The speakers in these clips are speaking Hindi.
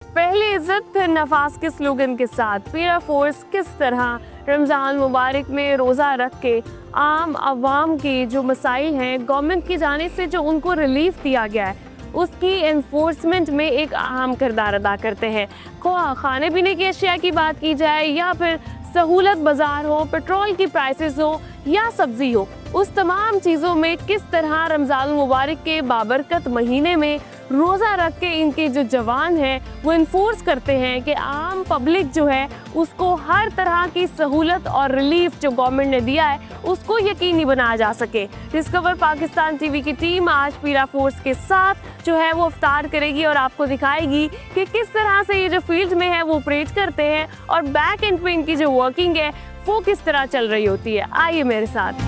पहले इज्जत फिर नफास के स्लोगन के साथ पीरा फोर्स किस तरह रमज़ान मुबारक में रोज़ा रख के आम आवाम के जो मसाइल हैं गवर्नमेंट की जानिब से जो उनको रिलीफ दिया गया है उसकी इन्फोर्समेंट में एक अहम किरदार अदा करते हैं। खाने पीने की अशिया की बात की जाए या फिर सहूलत बाज़ार हो, पेट्रोल की प्राइसेस हो या सब्ज़ी हो, उस तमाम चीज़ों में किस तरह रमज़ान मुबारक के बाबरकत महीने में रोज़ा रख के इनके जो जवान हैं वो इन्फोर्स करते हैं कि आम पब्लिक जो है उसको हर तरह की सहूलत और रिलीफ जो गवर्नमेंट ने दिया है उसको यकीनी बनाया जा सके। डिस्कवर पाकिस्तान टीवी की टीम आज पीरा फोर्स के साथ जो है वो इफ्तार करेगी और आपको दिखाएगी कि किस तरह से ये जो फील्ड में है वो ऑपरेट करते हैं और बैक एंड पे इनकी जो वर्किंग है वो किस तरह चल रही होती है। आइए मेरे साथ।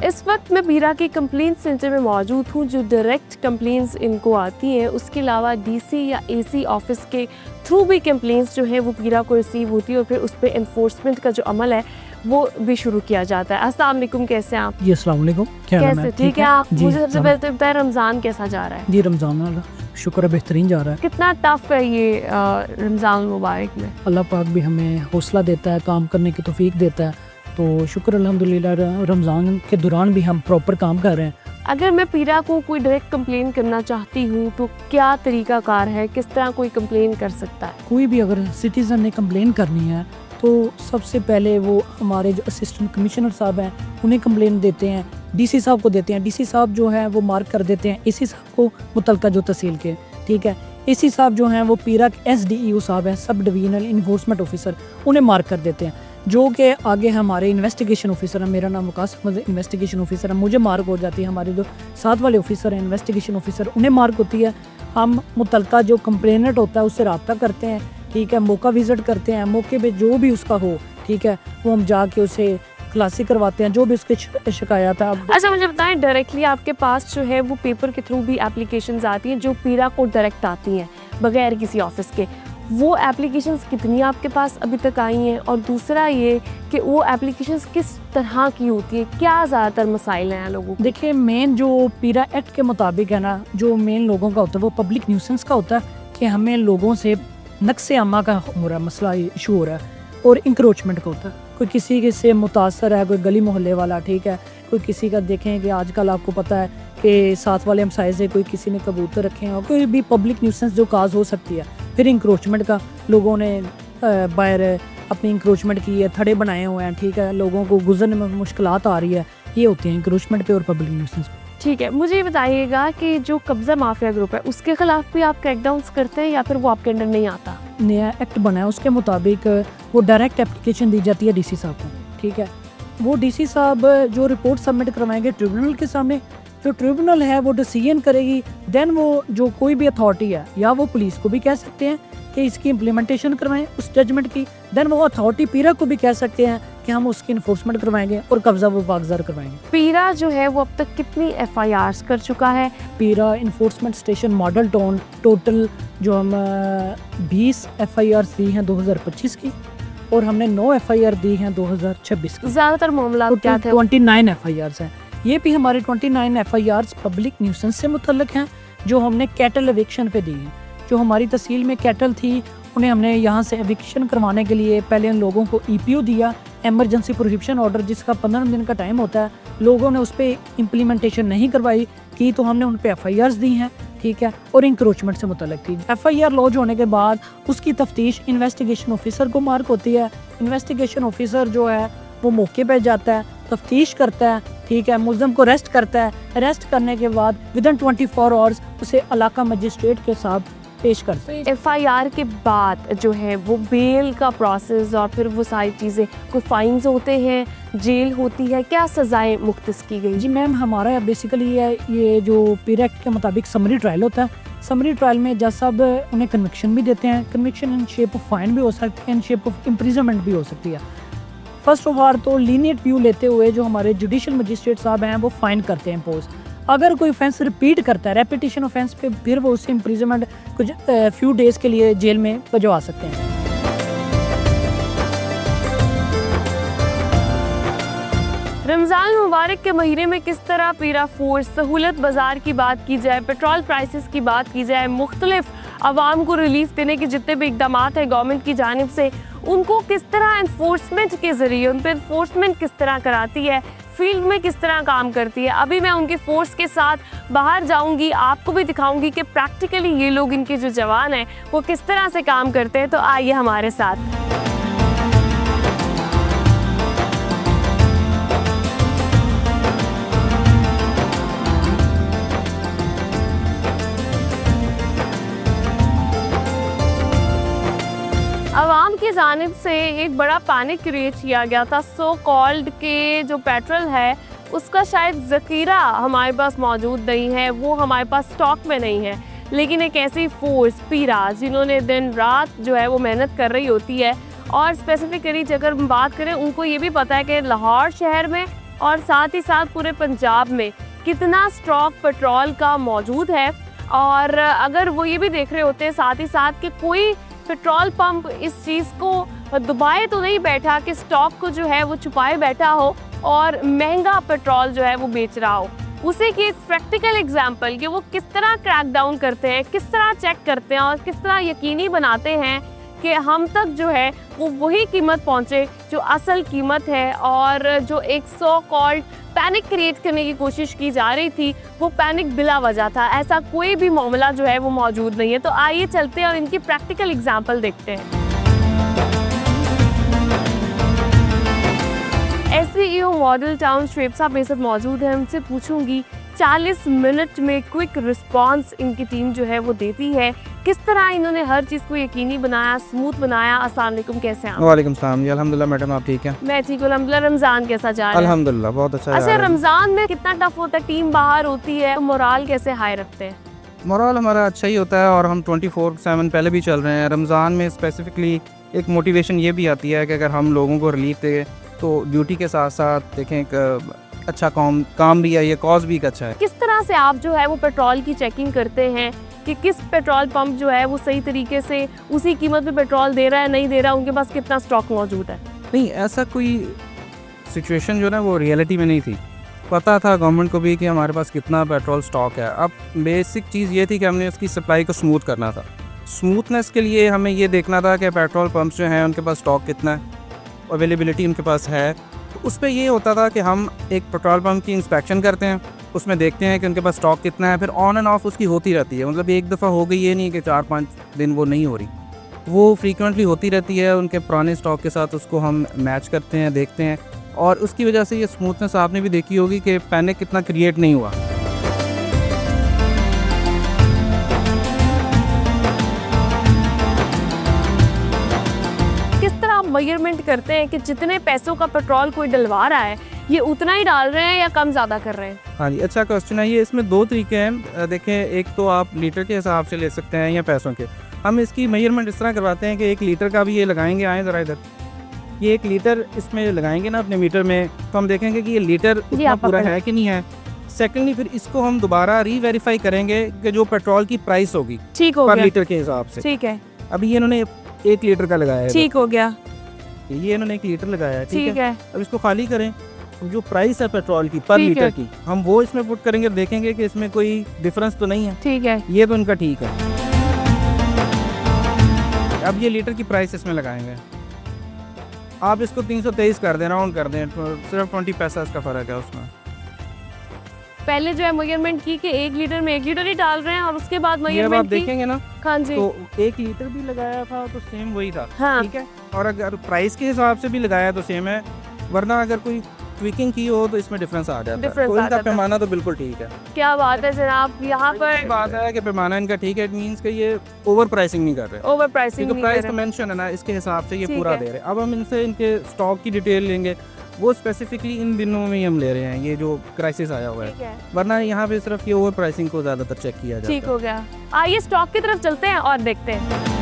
इस वक्त मैं पीरा के कंप्लेंट सेंटर में मौजूद हूँ जो डायरेक्ट कंप्लेंट्स इनको आती हैं, उसके अलावा डीसी या एसी ऑफिस के थ्रू भी कंप्लेंट्स जो है वो पीरा को रिसीव होती है और फिर उस पर इन्फोर्समेंट का जो अमल है वो भी शुरू किया जाता है। अस्सलाम वालेकुम, कैसे हैं आप? जी अस्सलाम वालेकुम, क्या हाल है? कैसे? ठीक है आप? मुझे सबसे पहले तो बताएं रमज़ान कैसा जा रहा है? जी रमज़ान शुक्र है बेहतरीन जा रहा है। कितना टफ है ये रमज़ान मुबारक में? अल्लाह पाक भी हमें हौसला देता है, काम करने की तौफीक देता है, तो शुक्र अल्हम्दुलिल्लाह रमज़ान के दौरान भी हम प्रॉपर काम कर रहे हैं। अगर मैं पीरा को कोई डायरेक्ट कंप्लेन करना चाहती हूँ तो क्या तरीकाकार है, किस तरह कोई कंप्लेन कर सकता है? कोई भी अगर सिटीज़न ने कंप्लेन करनी है तो सबसे पहले वो हमारे जो असिस्टेंट कमिश्नर साहब हैं उन्हें कंप्लेन देते हैं, डीसी साहब को देते हैं, डीसी साहब जो है वो मार्क कर देते हैं एसी साहब को मुतलका जो तहसील के, ठीक है, एसी साहब जो हैं वो पीरा के SDEO साहब हैं, सब डिवीजनल इन्फोर्समेंट ऑफिसर, उन्हें मार्क कर देते हैं, जो कि आगे हमारे इन्वेस्टिगेशन ऑफिसर हैं, मेरा नाम वकास अहमद इन्वेस्टिगेशन ऑफिसर है, मुझे मार्क हो जाती है, हमारे जो साथ वाले ऑफिसर हैं इन्वेस्टिगेशन ऑफिसर उन्हें मार्क होती है। हम मुतलका जो कंप्लेनेंट होता है उससे रब्ता करते हैं, ठीक है, मौका विज़िट करते हैं, मौके पे जो भी उसका हो, ठीक है, वो हम जाके उसे खलासी करवाते हैं जो भी उसकी शिकायत है। अच्छा मुझे बताएं, डायरेक्टली आपके पास जो है वो पेपर के थ्रू भी एप्लीकेशंस आती हैं जो पीरा को डायरेक्ट आती हैं बगैर किसी ऑफिस के, वो एप्लीकेशंस कितनी आपके पास अभी तक आई हैं? और दूसरा ये कि वो एप्लीकेशंस किस तरह की होती है, क्या ज़्यादातर मसाइल हैं लोगों को? देखिए मेन जो पीरा एक्ट के मुताबिक है ना, जो मेन लोगों का होता है वो पब्लिक न्यूसेंस का होता है कि हमें लोगों से नक्स आमा का हो रहा है, मसला इशू हो रहा है, और इंक्रोचमेंट का होता है, कोई किसी के से मुतासर है, कोई गली मोहल्ले वाला, ठीक है, कोई किसी का देखें कि आजकल आपको पता है कि साथ वाले हमसाए से कोई किसी ने कबूतर रखे हैं और कोई भी पब्लिक न्यूसेंस जो काज हो सकती है। फिर इंक्रोचमेंट का, लोगों ने बाहर अपनी इंक्रोचमेंट की है, थड़े बनाए हुए हैं, ठीक है, लोगों को गुजरने में मुश्किलात आ रही है, ये होती है इंक्रोचमेंट पे और पब्लिक न्यूसेंस पे। ठीक है, मुझे ये बताइएगा कि जो कब्जा माफिया ग्रुप है उसके खिलाफ भी आप क्रैकडाउन्स करते हैं या फिर वो आपके अंडर नहीं आता? नया एक्ट बना है उसके मुताबिक वो डायरेक्ट एप्लीकेशन दी जाती है डीसी साहब को, ठीक है, वो डीसी साहब जो रिपोर्ट सबमिट करवाएंगे ट्रिब्यूनल के सामने, जो ट्रिब्यूनल है वो डिसीजन करेगी, देन वो जो कोई भी अथॉरिटी है या वो पुलिस को भी कह सकते हैं कि इसकी इम्प्लीमेंटेशन करवाएं उस जजमेंट की, देन वो अथॉरिटी पीरा को भी कह सकते हैं कि हम उसकी इन्फोर्समेंट करवाएंगे और कब्जा वो वागजार करवाएंगे। पीरा जो है वो अब तक कितनी FIRs कर चुका है? पीरा enforcement station model town total जो हम 20 FIRs दी हैं 2025 की और हमने 9 FIR दी हैं 2026 की। ज़्यादातर मामला क्या थे? 29 FIRs हैं, ये भी हमारे 29 FIRs पब्लिक न्यूसेंस से मुतल्लिक हैं जो हमने कैटल एविक्शन पे दी हैं। जो हमारी तहसील में कैटल थी उन्हें हमने यहाँ से एविक्शन करवाने के लिए पहले उन लोगों को EPO दिया, एमरजेंसी प्रोहिबिशन ऑर्डर, जिसका 15 दिन का टाइम होता है, लोगों ने उस पर इम्प्लीमेंटेशन नहीं करवाई की तो हमने उन पर FIRs दी हैं, ठीक है, और इंक्रोचमेंट से मुतल्लिक थी। FIR लॉन्च होने के बाद उसकी तफ्तीश इन्वेस्टिगेशन ऑफिसर को मार्क होती है, इन्वेस्टिगेशन ऑफिसर जो है वो मौके पर जाता है, तफ्तीश करता है, ठीक है, मुलज़म को अरेस्ट करता है, अरेस्ट करने के बाद विदिन 24 आवर्स उसे इलाका मजिस्ट्रेट के साथ पेश करते हैं। FIR के बाद जो है वो बेल का प्रोसेस और फिर वो सारी चीज़ें, कोई फाइन्स होते हैं, जेल होती है, क्या सज़ाएं मुख्तस की गई? जी मैम, हमारा बेसिकली ये जो पीरा एक्ट के मुताबिक समरी ट्रायल होता है, समरी ट्रायल में जज साहब उन्हें कन्विक्शन भी देते हैं, conviction in shape of fine भी हो सकती है, इन शेप ऑफ इम्प्रिजनमेंट भी हो सकती है। फर्स्ट ऑफ ऑल तो लीनियट व्यू लेते हुए जो हमारे जुडिशल मजिस्ट्रेट साहब हैं वो फाइन करते हैं इम्पोज। अगर कोई ऑफेंस रिपीट करता है, रेपिटेशन ऑफेंस पे, फिर वो उससे इम्प्रिजनमेंट कुछ फ्यू डेज के लिए जेल में भिजवा सकते हैं। रमज़ान मुबारक के महीने में किस तरह पीरा फोर्स, सहूलत बाज़ार की बात की जाए, पेट्रोल प्राइसेस की बात की जाए, मुख्तलिफ आवाम को रिलीफ देने के जितने भी इकदाम हैं गवर्नमेंट की जानिब से, उनको किस तरह इन्फोर्समेंट के ज़रिए उन पर इन्फोर्समेंट किस तरह कराती है, फील्ड में किस तरह काम करती है। अभी मैं उनके फोर्स के साथ बाहर जाऊंगी, आपको भी दिखाऊंगी कि प्रैक्टिकली ये लोग, इनके जो जवान हैं, वो किस तरह से काम करते हैं। तो आइए हमारे साथ। आवाम की जानिब से एक बड़ा पैनिक क्रिएट किया गया था। सो कॉल्ड के जो पेट्रोल है उसका शायद ज़ख़ीरा हमारे पास मौजूद नहीं है, वो हमारे पास स्टॉक में नहीं है। लेकिन एक ऐसी फोर्स पीरा जिन्होंने दिन रात जो है वो मेहनत कर रही होती है, और स्पेसिफिकली अगर हम बात करें, उनको ये भी पता है कि लाहौर शहर में और साथ ही साथ पूरे पंजाब में कितना स्टॉक पेट्रोल का मौजूद है। और अगर वो ये भी देख रहे होते हैं साथ ही साथ कि कोई पेट्रोल पंप इस चीज़ को दबाए तो नहीं बैठा कि स्टॉक को जो है वो छुपाए बैठा हो और महंगा पेट्रोल जो है वो बेच रहा हो। उसे की एक प्रैक्टिकल एग्जांपल कि वो किस तरह क्रैक डाउन करते हैं, किस तरह चेक करते हैं और किस तरह यकीनी बनाते हैं कि हम तक जो है वो वही कीमत पहुंचे जो असल कीमत है। और जो एक सो कॉल्ड पैनिक क्रिएट करने की कोशिश की जा रही थी, वो पैनिक बिला वजह था। ऐसा कोई भी मामला जो है वो मौजूद नहीं है। तो आइए चलते हैं और इनकी प्रैक्टिकल एग्जांपल देखते हैं। SVEO मॉडल टाउन श्वेब साहब मेरे साथ मौजूद है। उनसे पूछूंगी 40 मिनट में क्विक रिस्पांस इनकी टीम जो है वो देती है, किस तरह इन्होंने हर चीज़ को यकीनी बनाया, स्मूथ बनाया। अस्सलाम वालेकुम, कैसे हैं आप? वालेकुम सलाम जी, अल्हम्दुलिल्लाह मैडम, आप ठीक हैं? मैं ठीक हूँ अल्हम्दुलिल्लाह। रमज़ान कैसा जा रहा है? अल्हम्दुलिल्लाह बहुत अच्छा अच्छा, रमज़ान में कितना टफ होता है, टीम बाहर होती है, तो मोराल कैसे हाई रखते हैं? मोरल हमारा अच्छा ही होता है और हम 24/7 पहले भी चल रहे हैं। रमज़ान में स्पेसिफिकली एक मोटिवेशन ये भी आती है कि अगर हम लोगों को रिलीफ दें तो ड्यूटी के साथ साथ देखें एक अच्छा काम भी है, ये कॉज भी एक अच्छा है। किस तरह से आप जो है वो पेट्रोल की चेकिंग करते हैं कि किस पेट्रोल पंप जो है वो सही तरीके से उसी कीमत पे पेट्रोल दे रहा है, नहीं दे रहा, उनके पास कितना स्टॉक मौजूद है? नहीं, ऐसा कोई सिचुएशन जो ना वो रियलिटी में नहीं थी। पता था गवर्नमेंट को भी कि हमारे पास कितना पेट्रोल स्टॉक है। अब बेसिक चीज़ ये थी कि हमने उसकी सप्लाई को स्मूथ करना था। स्मूथनेस के लिए हमें ये देखना था कि पेट्रोल पंप्स जो हैं उनके पास स्टॉक कितना है, अवेलेबिलिटी उनके पास है। तो उस पर ये होता था कि हम एक पेट्रोल पंप की इंस्पेक्शन करते हैं, उसमें देखते हैं कि उनके पास स्टॉक कितना है, फिर ऑन एंड ऑफ उसकी होती रहती है। मतलब एक दफ़ा हो गई ये नहीं कि 4-5 दिन वो नहीं हो रही, वो फ्रीक्वेंटली होती रहती है। उनके पुराने स्टॉक के साथ उसको हम मैच करते हैं, देखते हैं, और उसकी वजह से ये स्मूथनेस आपने भी देखी होगी कि पैनिक कितना क्रिएट नहीं हुआ। मेजरमेंट करते हैं कि जितने पैसों का पेट्रोल कोई डलवा रहा है ये उतना ही डाल रहे हैं या कम ज़्यादा कर रहे हैं? हाँ जी, अच्छा क्वेश्चन है ये। इसमें दो तरीके हैं। देखें, एक तो आप लीटर के हिसाब से ले सकते हैं या पैसों के। हम इसकी मेजरमेंट इस तरह करवाते हैं कि 1 लीटर का भी ये लगाएंगे, आए ज़रा इधर, ये 1 लीटर इसमें लगाएंगे ना अपने मीटर में, तो हम देखेंगे कि ये लीटर उतना पूरा है कि नहीं है। सेकेंडली फिर इसको हम दोबारा रीवेरीफाई करेंगे कि जो पेट्रोल की प्राइस होगी ठीक हो पर गया, लीटर के हिसाब से। ठीक है, अभी ये इन्होंने 1 लीटर का लगाया है, ठीक हो गया, ये इन्होंने 1 लीटर लगाया है, ठीक है। अब इसको खाली करें, जो प्राइस है पेट्रोल की पर ठीक लीटर है। की, हम वो इसमें पुट करेंगे, देखेंगे कि इसमें कोई डिफरेंस तो नहीं है। ठीक है, ये तो इनका ठीक है। अब ये लीटर की प्राइस इसमें लगाएंगे, आप इसको 323 कर दें, राउंड कर दें, तो सिर्फ 20 पैसा इसका फ़र्क है उसमें। पहले जो है मेजरमेंट की कि 1 लीटर में 1 लीटर ही डाल रहे हैं और उसके बाद ये अब आप मेजरमेंट की। देखेंगे ना, हाँ जी, तो 1 लीटर भी लगाया था तो सेम वही था, हाँ, ठीक है। और अगर प्राइस के हिसाब से भी लगाया तो सेम है, वरना अगर कोई ट्विकिंग की हो तो इसमें डिफरेंस आ जाता है। Difference तो आ इनका जाता है। पैमाना तो बिल्कुल ठीक है। क्या बात है जनाब, यहाँ ये पर बात है कि पैमाना इनका ठीक है, इट मींस कि ये ओवर प्राइसिंग नहीं कर रहे, ओवर प्राइसिंग क्योंकि नहीं प्राइस कर तो रहे। मेंशन है ना, इसके हिसाब से ये ठीक पूरा है। दे रहे हैं। अब हम इनसे इनके स्टॉक की डिटेल लेंगे, वो स्पेसिफिकली इन दिनों में ही हम ले रहे हैं, ये जो क्राइसिस आया हुआ है, ठीक है, वरना यहाँ पे सिर्फ ये ओवर प्राइसिंग को ज़्यादातर चेक किया जाता ठीक है। हो गया। आइए स्टॉक की तरफ चलते हैं और देखते हैं।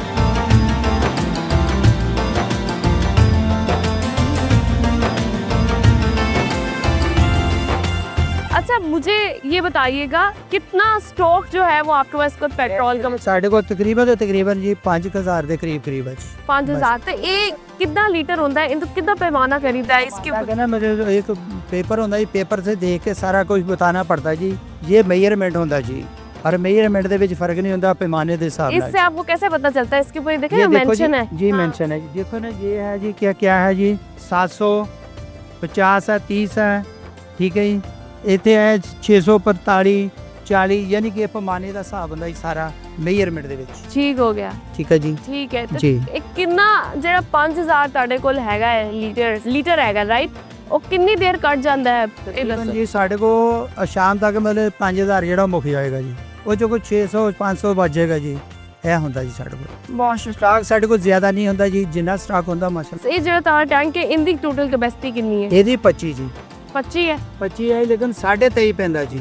अच्छा मुझे ये बताइएगा कितना स्टॉक जो है वो आपके पास को पेट्रोल का ਸਾਡੇ ਕੋਲ ਤਕਰੀਬਨ ਜੀ 5000 ਦੇ ਕਰੀਬ ਹੈ ਜੀ 5000 ਤੇ ਇਹ ਕਿੰਨਾ ਲੀਟਰ ਹੁੰਦਾ ਹੈ ਇਹਨੂੰ ਕਿੰਨਾ ਪੈਮਾਨਾ ਕਰੀਦਾ ਹੈ इसके क्या कहना मेरे एक पेपर होता है पेपर से देख के सारा कुछ बताना पड़ता है जी ये मेजरमेंट होता जी और मेजरमेंट ਦੇ ਵਿੱਚ ਫਰਕ ਨਹੀਂ ਹੁੰਦਾ ਪੈਮਾਨੇ ਦੇ ਹਿਸਾਬ ਨਾਲ इससे आपको कैसे पता चलता है इसके ऊपर देखें ये देखो मेंशन है जी हाँ। मेंशन है जी देखो ना ये है जी क्या है जी 750 है 30 है ठीक है जी ਇੱਥੇ ਹੈ 645 40 ਯਾਨੀ ਕਿ ਪੈਮਾਨੇ ਦਾ ਹਿਸਾਬ ਹੁੰਦਾ ਜੀ ਸਾਰਾ ਮੇਜਰਮੈਂਟ ਦੇ ਵਿੱਚ ठीक हो गया ਠੀਕ ਹੈ ਜੀ ਠੀਕ ਹੈ ਤੇ ਜੀ ਇਹ ਕਿੰਨਾ ਜਿਹੜਾ 5000 ਤੁਹਾਡੇ ਕੋਲ ਹੈਗਾ ਹੈ ਲੀਟਰ ਹੈਗਾ ਰਾਈਟ ਉਹ ਕਿੰਨੀ ਦੇਰ ਕੱਢ ਜਾਂਦਾ ਹੈ ਇਹ ਤਕਰੀਬਨ ਦੱਸੋ ਜੀ ਸਾਡੇ ਕੋਲ ਸ਼ਾਮ ਤੱਕ ਮਤਲਬ 5000 ਜਿਹੜਾ ਮੁੱਕ ਜਾਏਗਾ ਜੀ ਉਹ ਚੋਂ ਕੋਈ 600 500 ਬਚ ਜਾਏਗਾ ਜੀ ਇਹ ਹੁੰਦਾ ਜੀ ਸਾਡੇ ਕੋਲ ਬਹੁਤ ਸਟਾਕ ਸਾਡੇ ਕੋਲ ਜ਼ਿਆਦਾ ਨਹੀਂ ਹੁੰਦਾ ਜੀ ਜਿੰਨਾ ਸਟਾਕ ਹੁੰਦਾ ਮਾਸ਼ਾਅੱਲਾ ਇਹ ਜਿਹੜਾ ਤੁਹਾਡਾ ਟੈਂਕ ਹੈ ਇਹਦੀ ਟੋਟਲ ਕੈਪੈਸਿਟੀ ਕਿੰਨੀ ਹੈ ਇਹਦੀ 25 ਜੀ 25 ਹੈ 25 ਹੈ ਲੇਕਿਨ 23.5 ਪੈਂਦਾ ਜੀ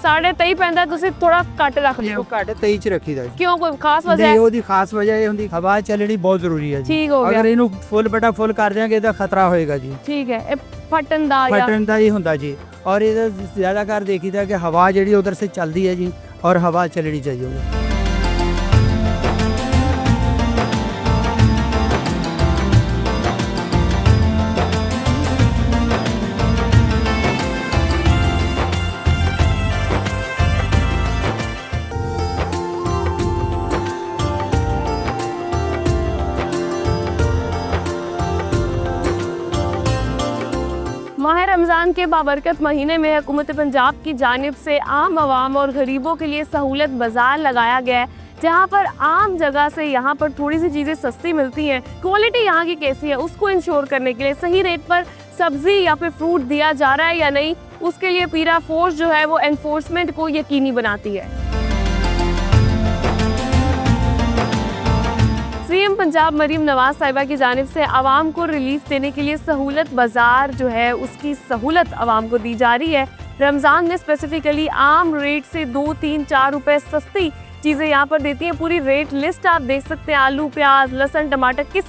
23.5 ਪੈਂਦਾ ਤੁਸੀਂ ਥੋੜਾ ਘੱਟ ਰੱਖ ਲਿਓ ਉਹ ਘੱਟ 23 ਚ ਰੱਖੀਦਾ ਜੀ ਕਿਉਂ ਕੋਈ ਖਾਸ ਵਜ੍ਹਾ ਨਹੀਂ ਹੈ ਉਹਦੀ ਖਾਸ ਵਜ੍ਹਾ ਇਹ ਹੁੰਦੀ ਹਵਾ ਚੱਲਣੀ ਬਹੁਤ ਜ਼ਰੂਰੀ ਹੈ ਜੀ ਠੀਕ ਹੋ ਗਿਆ ਅਗਰ ਇਹਨੂੰ ਫੁੱਲ ਕਰ ਦਿਆਂਗੇ ਤਾਂ ਖਤਰਾ ਹੋਏਗਾ ਜੀ ਠੀਕ ਹੈ ਇਹ ਫਟਣ ਦਾ ਜਾਂ फटन का ही होता जी और इधर ज़्यादातर देखी था कि हवा जड़ी उधर से चलती है जी और हवा चलनी चाहिए उधर। माह रमज़ान के बाबरकत महीने में हुकूमत पंजाब की जानिब से आम आवाम और गरीबों के लिए सहूलत बाज़ार लगाया गया है जहाँ पर आम जगह से यहाँ पर थोड़ी सी चीज़ें सस्ती मिलती हैं। क्वालिटी यहाँ की कैसी है उसको इंश्योर करने के लिए सही रेट पर सब्ज़ी या फिर फ्रूट दिया जा रहा है या नहीं, उसके लिए पीरा फोर्स जो है वो एनफोर्समेंट को यकीनी बनाती है। सीएम पंजाब मरीम नवाज साहिबा की जानिब से आवाम को रिलीफ देने के लिए सहूलत बाजार जो है उसकी सहूलत आवाम को दी जा रही है। रमज़ान में स्पेसिफिकली आम रेट से 2, 3, 4 रुपए सस्ती चीज़ें यहाँ पर देती हैं। पूरी रेट लिस्ट आप देख सकते हैं, आलू, प्याज, लहसुन, टमाटर किस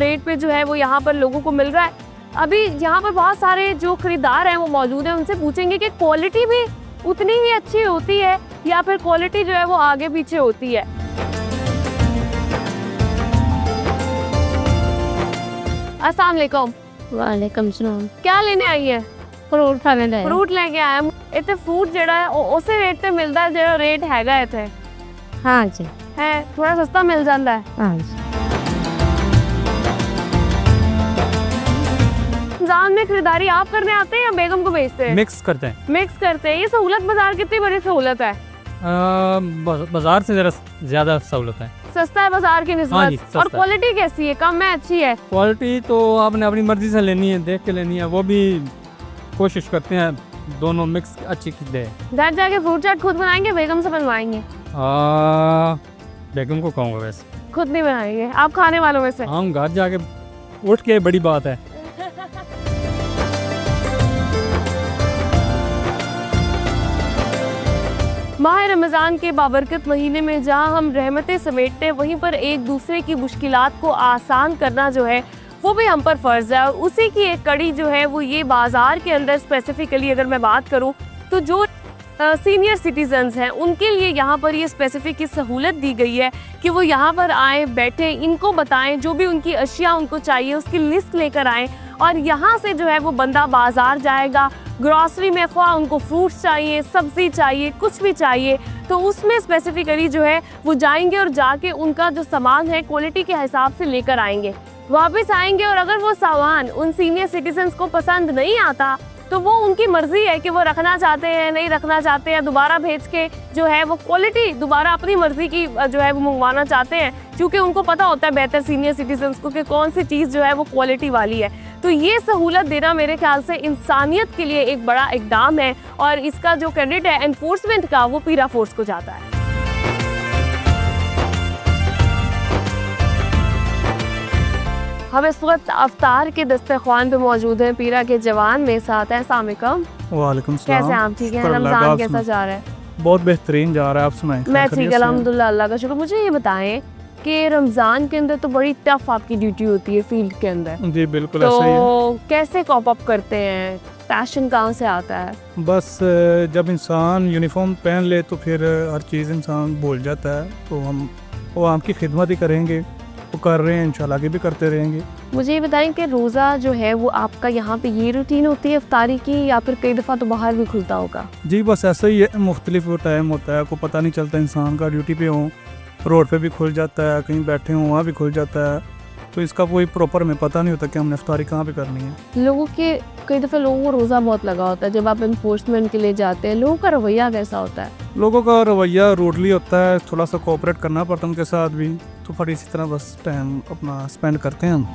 रेट पे जो है वो यहाँ पर लोगों को मिल रहा है। अभी यहाँ पर बहुत सारे जो खरीदार हैं वो मौजूद हैं, उनसे पूछेंगे कि क्वालिटी भी उतनी ही अच्छी होती है या फिर क्वालिटी जो है वो आगे पीछे होती है। अस्सलाम वालेकुम। वालेकुम सलाम। क्या लेने आई है? फ्रूट खाने लाए फ्रूट लेके आया हूं। इतने फ्रूट जेड़ा है उसे रेट पे मिलता है जेड़ा रेट हैगा इथे हाँ जी है, थोड़ा सस्ता मिल जाता है। हाँ जी। रमजान में खरीदारी आप करने आते हैं या बेगम को भेजते हैं? मिक्स करते हैं। मिक्स करते हैं। ये सहूलत बाजार कितनी बड़ी सहूलत है? बाजार से ज़रा ज़्यादा सहूलत है। सस्ता है बाजार की हाँ जी, निस्बत। सस्ता और है। क्वालिटी कैसी है? कम है, अच्छी है? क्वालिटी तो आपने अपनी मर्ज़ी से लेनी है, देख के लेनी है, वो भी कोशिश करते हैं दोनों मिक्स अच्छी दे। घर जाके फ्रूट चाट खुद बनाएंगे, बेगम से बनवाएंगे? बेगम को कहूँगा वैसे। खुद नहीं बनाएंगे आप खाने वालों में से? हम घर जाके उठ के बड़ी बात है। माह रमज़ान के बाबरकत महीने में जहां हम रहमतें समेटते हैं, वहीं पर एक दूसरे की मुश्किलात को आसान करना जो है वो भी हम पर फ़र्ज़ है। और उसी की एक कड़ी जो है वो ये बाज़ार के अंदर स्पेसिफ़िकली अगर मैं बात करूं तो जो सीनियर सिटीजन्स हैं उनके लिए यहाँ पर ये स्पेसिफिक की सहूलत दी गई है कि वो यहाँ पर आए, बैठे, इनको बताएं जो भी उनकी अशिया उनको चाहिए उसकी लिस्ट लेकर आएँ और यहाँ से जो है वो बंदा बाज़ार जाएगा। ग्रॉसरी में ख्वाह उनको फ्रूट्स चाहिए, सब्ज़ी चाहिए, कुछ भी चाहिए तो उसमें स्पेसिफिकली जो है वो जाएंगे और जाके उनका जो सामान है क्वालिटी के हिसाब से लेकर आएंगे, वापस आएंगे। और अगर वो सामान उन सीनियर सिटीजन्स को पसंद नहीं आता तो वो उनकी मर्ज़ी है कि वो रखना चाहते हैं, नहीं रखना चाहते हैं, दोबारा भेज के जो है वो क्वालिटी दोबारा अपनी मर्ज़ी की जो है वो मंगवाना चाहते हैं, क्योंकि उनको पता होता है बेहतर सीनियर सिटीजन्स को कि कौन सी चीज़ जो है वो क्वालिटी वाली है। तो ये सहूलत देना मेरे ख्याल से इंसानियत के लिए एक बड़ा इकदाम है और इसका जो क्रेडिट है एनफोर्समेंट का वो पीरा फोर्स को जाता है। हम इस वक्त अफ्तार के दस्तरख्वान पे मौजूद हैं, पीरा के जवान मेरे साथ हैं। अस्सलाम वालेकुम। वालेकुम कैसे हैं आप? ठीक है? शुक्र अल्लाह रमज़ान का, कैसा आप जा रहा है? बहुत बेहतरीन जा रहा है, आप सुनाएं। मैं खैरियत ठीक, से हैं? अल्हम्दुलिल्लाह, अल्लाह का शुक्र। मुझे ये बताएं कि रमज़ान के अंदर तो बड़ी टफ आपकी ड्यूटी होती है फील्ड के अंदर, जी बिल्कुल ऐसा ही है। तो कैसे कॉप अप करते हैं? पैशन कहाँ से आता है? बस जब इंसान यूनिफॉर्म पहन ले तो फिर हर चीज़ इंसान भूल जाता है। तो हम वो आपकी खिदमत ही करेंगे, वो कर रहे हैं, इंशाल्लाह आगे भी करते रहेंगे। मुझे ये बताएं कि रोज़ा जो है वो आपका यहाँ पे ये रूटीन होती है इफ्तारी की, या फिर कई दफ़ा तो बाहर भी खुलता होगा? जी बस ऐसा ही है, मुख्तलिफ टाइम होता है, को पता नहीं चलता इंसान का, ड्यूटी पे हो रोड पे भी खुल जाता है, कहीं बैठे हों वहाँ भी खुल जाता है। तो इसका कोई प्रॉपर हमें पता नहीं होता कि हमने इफ्तारी कहाँ पे करनी है। लोगों के कई दफ़ा लोगों को रोज़ा बहुत लगा होता है, जब आप इन्फोर्समेंट के लिए जाते हैं लोगों का रवैया कैसा होता है? लोगों का रवैया रूडली होता है, थोड़ा सा कोऑपरेट करना पड़ता है उनके साथ भी, तो फिर इसी तरह बस टाइम अपना स्पेंड करते हैं हम।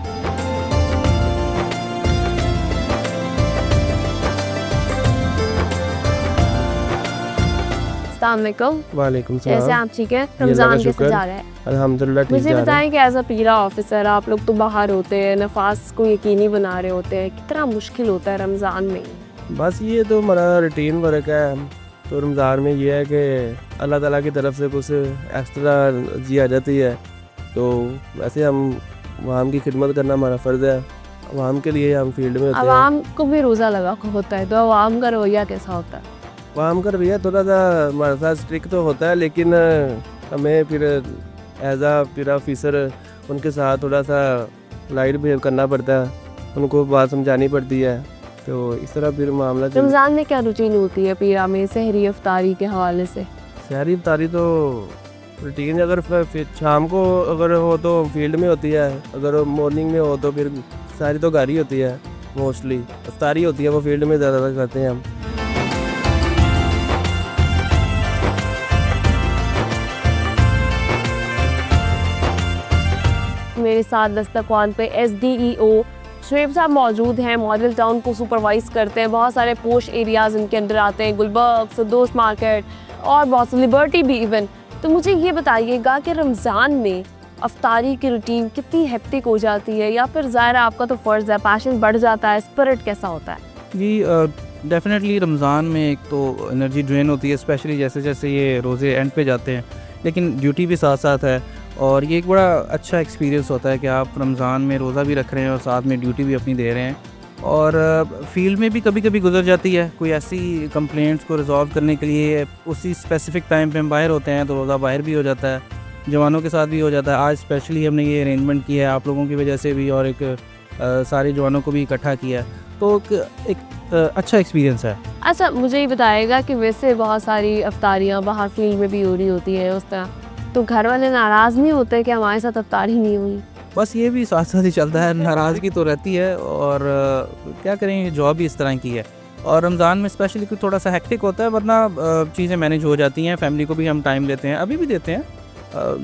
अस्सलाम वालेकुम। वालेकुम कैसे सलाम। आप ठीक है? अल्लाह का रमज़ान कैसे शुक्र। जा रहा है? अल्हम्दुलिल्लाह ठीक मुझे जा रहा है। बताएं कि एज अ पीरा ऑफिसर आप लोग तो बाहर होते हैं, नफास को यकीनी बना रहे होते हैं, कितना मुश्किल होता है रमज़ान में? बस ये तो हमारा रूटीन वर्क है। तो रमज़ान में ये है कि अल्लाह ताला की तरफ से कुछ एक्स्ट्रा जी आ जाती है, तो वैसे हम अवाम की खिदमत करना हमारा फ़र्ज़ है। अवाम के लिए हम फील्ड में होते हैं। अवाम को भी रोज़ा लगा होता है, तो अवाम का रवैया कैसा होता है? अवाम का रवैया थोड़ा सा हमारे साथ स्ट्रिक्ट तो होता है, लेकिन हमें फिर एज आ पीरा ऑफिसर उनके साथ थोड़ा सा लाइट बिहेव करना पड़ता है, उनको बात समझानी पड़ती है। तो इस तरह फिर मामला रमज़ान में क्या रूटीन होती है पीरा में, सहरी इफ्तारी के हवाले से? शहरी इफ्तारी तो रूटीन अगर फिर शाम को अगर हो तो फील्ड में होती है, अगर मॉर्निंग में हो तो फिर सारी तो घर ही होती है। मोस्टली इफ्तारी होती है वो फील्ड में ज़्यादा करते हैं हम। मेरे साथ दस्तरखान पे SDEO शुएब साहब मौजूद हैं, मॉडल टाउन को सुपरवाइज करते हैं। बहुत सारे पोश एरियाज़ इनके अंदर आते हैं, गुलबर्ग, सदोश मार्केट और बहुत सी लिबर्टी भी इवन। तो मुझे ये बताइएगा कि रमज़ान में अफ्तारी की रूटीन कितनी हेक्टिक हो जाती है, या फिर ज़ाहिर है आपका तो फ़र्ज़ है, पैशन बढ़ जाता है, स्पिरिट कैसा होता है? जी डेफिनेटली रमज़ान में एक तो एनर्जी ड्रेन होती है, स्पेशली जैसे जैसे ये रोज़े एंड पे जाते हैं, लेकिन ड्यूटी भी साथ साथ है। और ये एक बड़ा अच्छा एक्सपीरियंस होता है कि आप रमज़ान में रोज़ा भी रख रहे हैं और साथ में ड्यूटी भी अपनी दे रहे हैं। और फील्ड में भी कभी कभी गुजर जाती है, कोई ऐसी कंप्लेंट्स को रिजॉल्व करने के लिए उसी स्पेसिफ़िक टाइम पे हम बाहर होते हैं, तो रोज़ा बाहर भी हो जाता है, जवानों के साथ भी हो जाता है। आज स्पेशली हमने ये अरेंजमेंट किया है आप लोगों की वजह से भी, और एक सारे जवानों को भी इकट्ठा किया है, तो एक अच्छा एक्सपीरियंस है। अच्छा, मुझे ये बताइएगा कि वैसे बहुत सारी अफ्तारियाँ बाहर फील्ड में भी हो रही होती है उस तरह, तो घर वाले नाराज़ नहीं होते कि हमारे साथ अफ्तारी नहीं हुई? बस ये भी साथ साथ ही चलता है, नाराज़गी तो रहती है, और क्या करें, जॉब भी इस तरह की है। और रमज़ान में स्पेशली कुछ थोड़ा सा हेक्टिक होता है, वरना चीज़ें मैनेज हो जाती हैं। फैमिली को भी हम टाइम देते हैं, अभी भी देते हैं,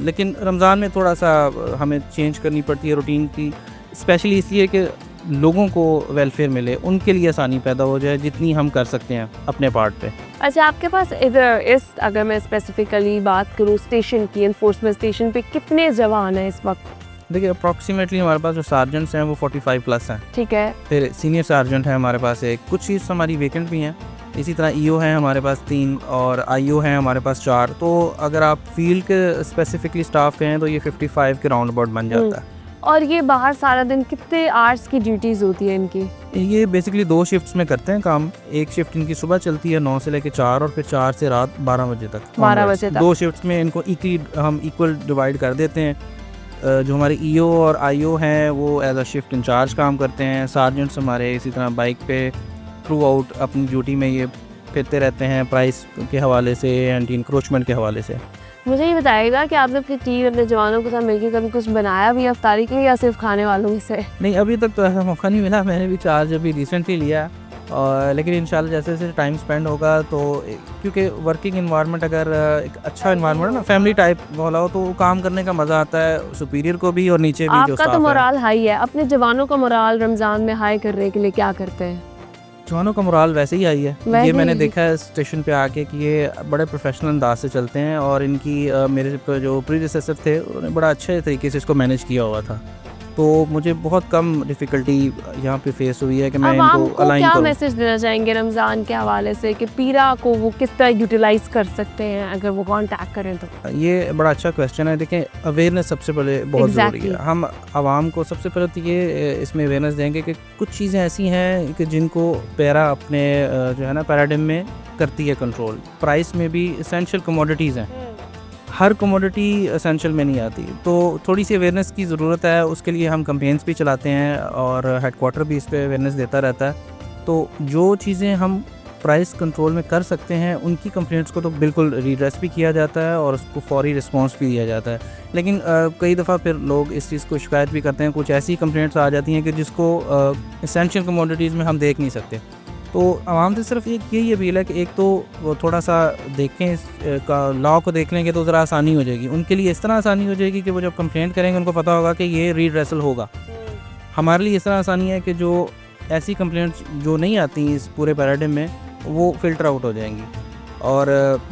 लेकिन रमज़ान में थोड़ा सा हमें चेंज करनी पड़ती है रूटीन की, स्पेशली इसलिए कि लोगों को वेलफेयर मिले, उनके लिए आसानी पैदा हो जाए, जितनी हम कर सकते हैं अपने पार्ट पे। अच्छा, आपके पास इधर अगर मैं स्पेसिफिकली बात करूँ स्टेशन की, एनफोर्समेंट स्टेशन पे कितने जवान हैं इस वक्त? देखिए अप्रॉक्सीमेटली हमारे पास जो सार्जेंट्स हैं वो 45 प्लस हैं। ठीक है। फिर सीनियर सार्जेंट है हमारे पास एक, कुछ चीज़ हमारी वेकेंट भी हैं। इसी तरह ईओ हैं हमारे पास 3 और आईओ हैं हमारे पास 4। तो अगर आप फील्ड के स्पेसिफिकली स्टाफ के हैं तो ये 55 के राउंड अबाउट बन जाता है। और ये बाहर सारा दिन कितने आवर्स की ड्यूटीज़ होती है इनकी? ये बेसिकली 2 शिफ्ट्स में करते हैं काम। एक शिफ्ट इनकी सुबह चलती है 9 से लेकर 4, और फिर 4 से रात 12 बजे तक। 12 बजे तक 2 शिफ्ट्स में इनको हम इक्वल डिवाइड कर देते हैं। जो हमारे ईओ और आईओ हैं वो एज अ शिफ्ट इंचार्ज काम करते हैं। सार्जेंट्स हमारे इसी तरह बाइक पे थ्रू आउट अपनी ड्यूटी में ये फिरते रहते हैं, प्राइस के हवाले से, एंटी इंक्रोचमेंट के हवाले से। मुझे ये बताइएगा कि आपने अपनी टीम, अपने जवानों के साथ मिलकर कभी कुछ बनाया भी अफ्तारी के लिए, या सिर्फ खाने वालों से? नहीं, अभी तक तो ऐसा मौका नहीं मिला। मैंने भी चार्ज अभी रिसेंटली लिया, और लेकिन इंशाल्लाह जैसे जैसे टाइम स्पेंड होगा तो, क्योंकि वर्किंग इन्वायरमेंट अगर एक अच्छा इन्वायरमेंट ना, फैमिली टाइप वाला हो, तो काम करने का मज़ा आता है सुपीरियर को भी और नीचे भी जो आपका स्टाफ तो है। मोराल हाई है, अपने जवानों का मोराल रमज़ान में हाई करने के लिए क्या करते हैं? जवानों का मोराल वैसे ही आई है। वैसे ये मैंने ही। देखा है स्टेशन पे आके कि ये बड़े प्रोफेशनल अंदाज से चलते हैं, और इनकी मेरे जो प्रीडिसेसर थे उन्होंने बड़ा अच्छे तरीके से इसको मैनेज किया हुआ था। तो मुझे बहुत कम डिफ़िकल्टी यहाँ पे फेस हुई है कि मैं आवाम इनको को अलाइन क्या करूँ। मैसेज देना चाहेंगे रमज़ान के हवाले से कि पीरा को वो किस तरह यूटिलाइज कर सकते हैं अगर वो कांटेक्ट करें तो? ये बड़ा अच्छा क्वेश्चन है। देखें, अवेयरनेस सबसे पहले बहुत ज़रूरी है। Exactly. हम आवाम को सबसे पहले तो ये इसमें अवेयरनेस देंगे कि कुछ चीज़ें ऐसी हैं कि जिनको पैरा अपने जो है ना पैराडिम में करती है कंट्रोल। प्राइस में भी एसेंशियल कमोडिटीज़ हैं, हर कमोडिटी एसेंशियल में नहीं आती, तो थोड़ी सी अवेयरनेस की ज़रूरत है। उसके लिए हम कैंपेन्स भी चलाते हैं और हेडक्वार्टर भी इस पे अवेयरनेस देता रहता है। तो जो चीज़ें हम प्राइस कंट्रोल में कर सकते हैं उनकी कंप्लेंट्स को तो बिल्कुल रिड्रेस भी किया जाता है और उसको फौरी रिस्पांस भी दिया जाता है। लेकिन कई दफ़ा फिर लोग इस चीज़ को शिकायत भी करते हैं। कुछ ऐसी कंप्लेंट्स आ जाती हैं कि जिसको एसेंशियल कमोडिटीज़ में हम देख नहीं सकते। तो आवाम से सिर्फ एक यही अपील है कि एक तो वो थोड़ा सा देखें, का लॉ को देख लेंगे तो ज़रा आसानी हो जाएगी उनके लिए। इस तरह आसानी हो जाएगी कि वो जब कंप्लेंट करेंगे उनको पता होगा कि ये रीड्रेसल होगा। हमारे लिए इस तरह आसानी है कि जो ऐसी कंप्लेंट्स जो नहीं आती इस पूरे पैराडिम में वो फ़िल्टर आउट हो जाएंगी। और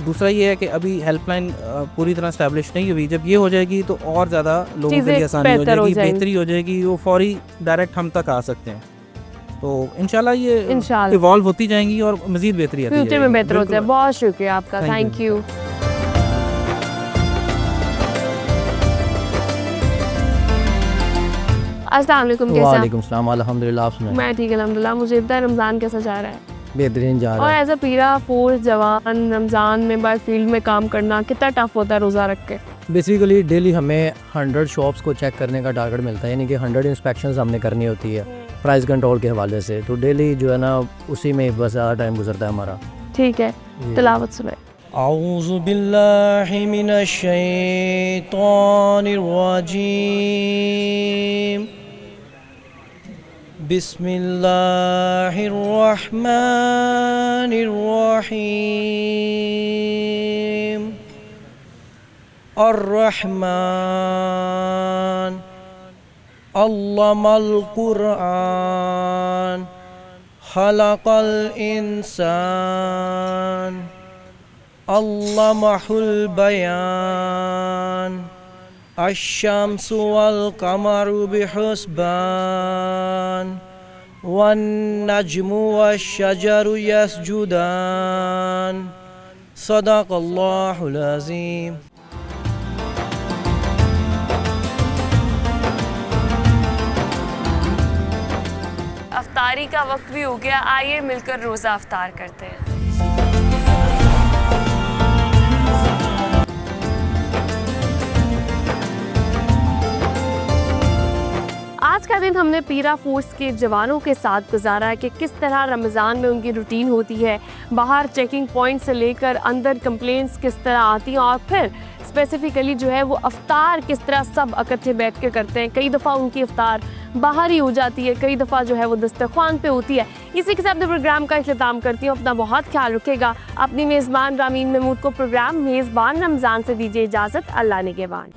दूसरा ये है कि अभी हेल्पलाइन पूरी तरह इस्टेब्लिश नहीं हुई। जब ये हो जाएगी तो और ज़्यादा लोगों के चीज़ें लिए आसानी हो बेहतर हो जाएगी, जाएंगी। बेहतरी हो जाएगी, वो फौरी डायरेक्ट हम तक आ सकते हैं। तो इंशाल्लाह ये इंशाल्लाह इवॉल्व होती जाएंगी और मज़ीद बेहतरी आती फ्यूचर में बेहतर होता है। बहुत शुक्रिया आपका, Thank you. Thank you. अस्सलाम वालेकुम, कैसे हैं आप? वालेकुम सलाम, अल्हम्दुलिल्लाह। आप सुनाएं? मैं ठीक अल्हम्दुलिल्लाह। मुझे इतना रमज़ान कैसा जा रहा है? बेहतरीन जा रहा और है। एज अ पीरा फोर्स जवान रमज़ान में बाहर फील्ड में काम करना कितना टफ होता है रोज़ा रख के? बेसिकली डेली हमें 100 शॉप्स को चेक करने का टारगेट मिलता है, यानी कि 100 इंस्पेक्शंस हमने करनी होती है प्राइस कंट्रोल के हवाले से। तो डेली जो है ना उसी में बस ज़्यादा टाइम गुजरता है हमारा। ठीक है, तिलावत सुनाए। औज़ु बिल्लाहि मिनश शैतानिर रजीम। बिस्मिल्लाहिर रहमानिर रहीम। अर्रहमान अल्लमल कुरआन खलक़ल इंसान अल्लमहुल बयान अश्शम्सु वल क़मरु बिहुस्बान वन नज्मु वश्शजरु यसजुदान सदक़ल्लाहुल अज़ीम। अफ्तारी का वक्त भी हो गया, आइए मिलकर रोज़ा अफ्तार करते हैं। आज का दिन हमने पीरा फोर्स के जवानों के साथ गुजारा है कि किस तरह रमज़ान में उनकी रूटीन होती है, बाहर चेकिंग पॉइंट से लेकर अंदर कंप्लेंट्स किस तरह आती हैं और फिर स्पेसिफ़िकली जो है वो अफ्तार किस तरह सब इकट्ठे बैठ के करते हैं। कई दफ़ा उनकी अफ्तार बाहर ही हो जाती है, कई दफ़ा जो है वो दस्तरख्वान पे होती है। इसी के साथ मैं प्रोग्राम का इख्तिताम करती हूँ। अपना बहुत ख्याल रखेगा। अपनी मेज़बान रामीन महमूद को प्रोग्राम मेज़बान रमज़ान से दीजिए इजाज़त। अल्लाह निगहबान।